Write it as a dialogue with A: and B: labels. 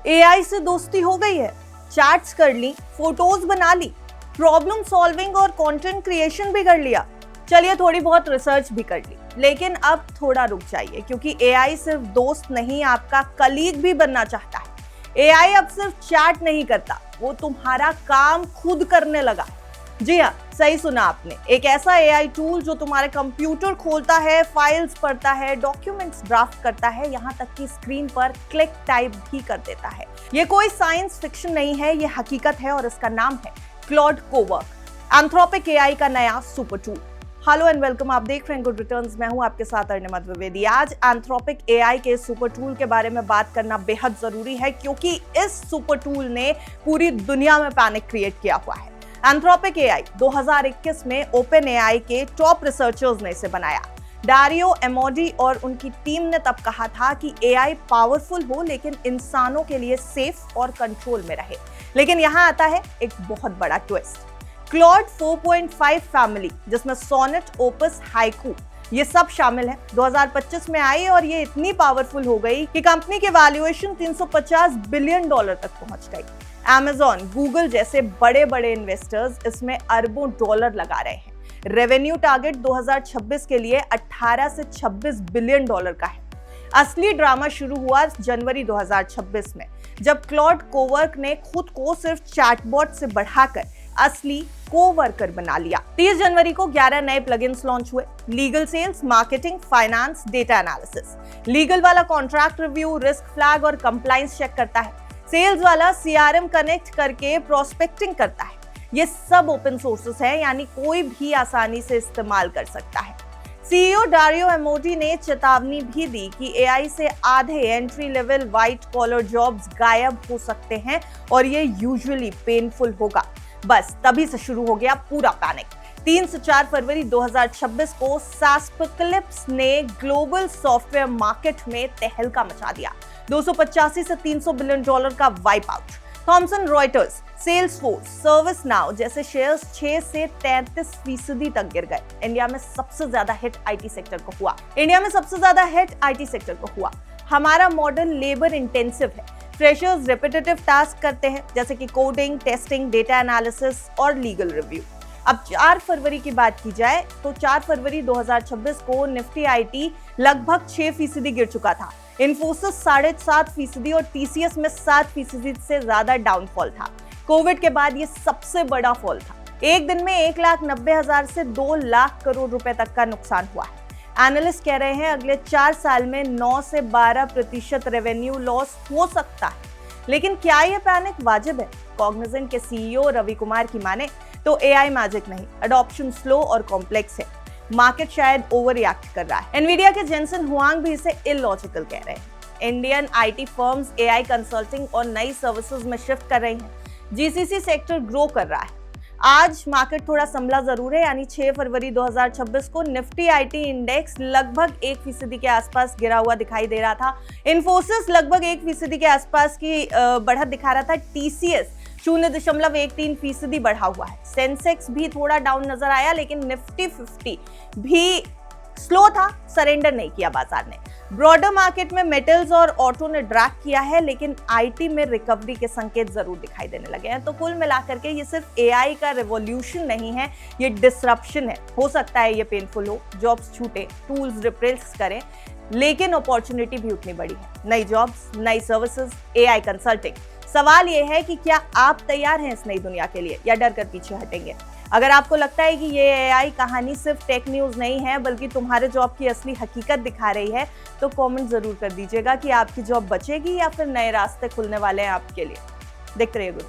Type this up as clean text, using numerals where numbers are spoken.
A: AI से दोस्ती हो गई है, चैट्स कर ली, फोटोज बना ली, प्रॉब्लम सॉल्विंग और कंटेंट क्रिएशन भी कर लिया। चलिए थोड़ी बहुत रिसर्च भी कर ली, लेकिन अब थोड़ा रुक जाइए क्योंकि एआई सिर्फ दोस्त नहीं, आपका कलीग भी बनना चाहता है। एआई अब सिर्फ चैट नहीं करता, वो तुम्हारा काम खुद करने लगा। जी हाँ, सही सुना आपने। एक ऐसा एआई टूल जो तुम्हारे कंप्यूटर खोलता है, फाइल्स पढ़ता है, डॉक्यूमेंट्स ड्राफ्ट करता है, यहाँ तक कि स्क्रीन पर क्लिक टाइप भी कर देता है। ये कोई साइंस फिक्शन नहीं है, ये हकीकत है और इसका नाम है क्लॉड कोवर्क, एंथ्रोपिक एआई का नया super tool. Hello and welcome, आप देख रहे हैं गुड रिटर्न्स। मैं हूं आपके साथ अर्निमा द्विवेदी। आज एंथ्रोपिक एआई के सुपर टूल के बारे में बात करना बेहद जरूरी है क्योंकि इस सुपर टूल ने पूरी दुनिया में पैनिक क्रिएट किया हुआ है। एंथ्रोपिक एआई 2021 में ओपन एआई के टॉप रिसर्चर्स ने इसे बनाया। डारियो एमोडी और उनकी टीम ने तब कहा था कि एआई पावरफुल हो लेकिन इंसानों के लिए सेफ और कंट्रोल में रहे। लेकिन यहाँ आता है एक बहुत बड़ा ट्विस्ट। क्लॉड 4.5 फैमिली, जिसमें सोनेट, ओपस, हाइकू ये सब शामिल है, 2025 में आई और ये इतनी पावरफुल हो गई कि कंपनी के वैल्यूएशन $350 बिलियन तक पहुंच गई। Amazon, गूगल जैसे बड़े बड़े इन्वेस्टर्स इसमें अरबों डॉलर लगा रहे हैं। रेवेन्यू टारगेट 2026 के लिए 18 से 26 बिलियन डॉलर का है। असली ड्रामा शुरू हुआ जनवरी 2026 में, जब क्लॉड कोवर्क ने खुद को सिर्फ चैटबॉट से बढ़ाकर असली कोवर्कर बना लिया। 30 जनवरी को 11 नए प्लगइन्स लॉन्च हुए। Legal, sales, marketing, finance, data analysis. Legal वाला कॉन्ट्रैक्ट रिव्यू, रिस्क फ्लैग और कंप्लायंस चेक करता है। सेल्स वाला सीआरएम कनेक्ट करके प्रोस्पेक्टिंग करता है। ये सब ओपन सोर्सेस है, यानी कोई भी आसानी से इस्तेमाल कर सकता है। सीईओ डारियो एमोडी ने चेतावनी भी दी कि एआई से आधे entry level white collar jobs गायब हो सकते हैं और ये यूजुअली पेनफुल होगा। बस तभी से शुरू हो गया पूरा पैनिक। 3 से 4 फरवरी 2026 को सास्पेक्लिप्स ने ग्लोबल सॉफ्टवेयर मार्केट में तहलका मचा दिया। 285 से 300 बिलियन डॉलर का wipe out. Thomson Reuters, Salesforce, ServiceNow जैसे शेयर्स 6 से 33% तक गिर गए। इंडिया में सबसे ज्यादा हिट आईटी सेक्टर को हुआ। हमारा मॉडल लेबर इंटेंसिव है। फ्रेशर्स रिपीटेटिव टास्क करते हैं जैसे कि कोडिंग, टेस्टिंग, डेटा एनालिसिस और लीगल रिव्यू। अब 4 फरवरी की बात की जाए तो 4 फरवरी 2026 को निफ्टी आईटी लगभग 6% गिर चुका था। इन्फोसिस 7.5% और टीसीएस में 7% से ज्यादा डाउनफॉल था। कोविड के बाद ये सबसे बड़ा फॉल था। एक दिन में 1,90,000 से 2 लाख करोड़ रुपए तक का नुकसान हुआ है। एनालिस्ट कह रहे हैं अगले 4 साल में 9 से 12% रेवेन्यू लॉस हो सकता है। लेकिन क्या यह पैनिक वाजिब है? कॉग्निजेंट के सीईओ रवि कुमार की माने तो एआई मैजिक नहीं, अडॉप्शन स्लो और कॉम्प्लेक्स है। मार्केट शायद ओवर रिएक्ट कर रहा है। एनवीडिया के जेनसन हुआंग भी इसे इलॉजिकल कह रहे हैं। Indian IT firms AI consulting और नई सर्विसेज में शिफ्ट कर रही हैं। जीसीसी सेक्टर ग्रो कर रहा है। आज मार्केट थोड़ा संभला जरूर है, यानी 6 फरवरी 2026 को निफ्टी आईटी इंडेक्स लगभग 1% के आसपास गिरा हुआ दिखाई दे रहा था। इन्फोसिस लगभग 1% के आसपास की बढ़त दिखा रहा था। टीसीएस 0.13% बढ़ा हुआ है। सेंसेक्स भी थोड़ा डाउन नजर आया, लेकिन निफ्टी 50 भी स्लो था, सरेंडर नहीं किया बाजार ने। ब्रॉडर मार्केट में मेटल्स और ऑटो ने ड्रैग किया है, लेकिन आईटी में रिकवरी के संकेत जरूर दिखाई देने लगे हैं। तो कुल मिलाकर के ये सिर्फ एआई का रेवोल्यूशन नहीं है, ये डिसरप्शन है। हो सकता है ये पेनफुल हो, जॉब्स छूटे, टूल्स रिप्लेस करें, लेकिन अपॉर्चुनिटी भी उतनी बड़ी है। नई जॉब्स, नई सर्विसेज, एआई कंसल्टिंग। सवाल ये है कि क्या आप तैयार हैं इस नई दुनिया के लिए या डर कर पीछे हटेंगे? अगर आपको लगता है कि ये एआई कहानी सिर्फ टेक न्यूज़ नहीं है बल्कि तुम्हारे जॉब की असली हकीकत दिखा रही है, तो कमेंट जरूर कर दीजिएगा कि आपकी जॉब बचेगी या फिर नए रास्ते खुलने वाले हैं आपके लिए। देखते रहिए गुड।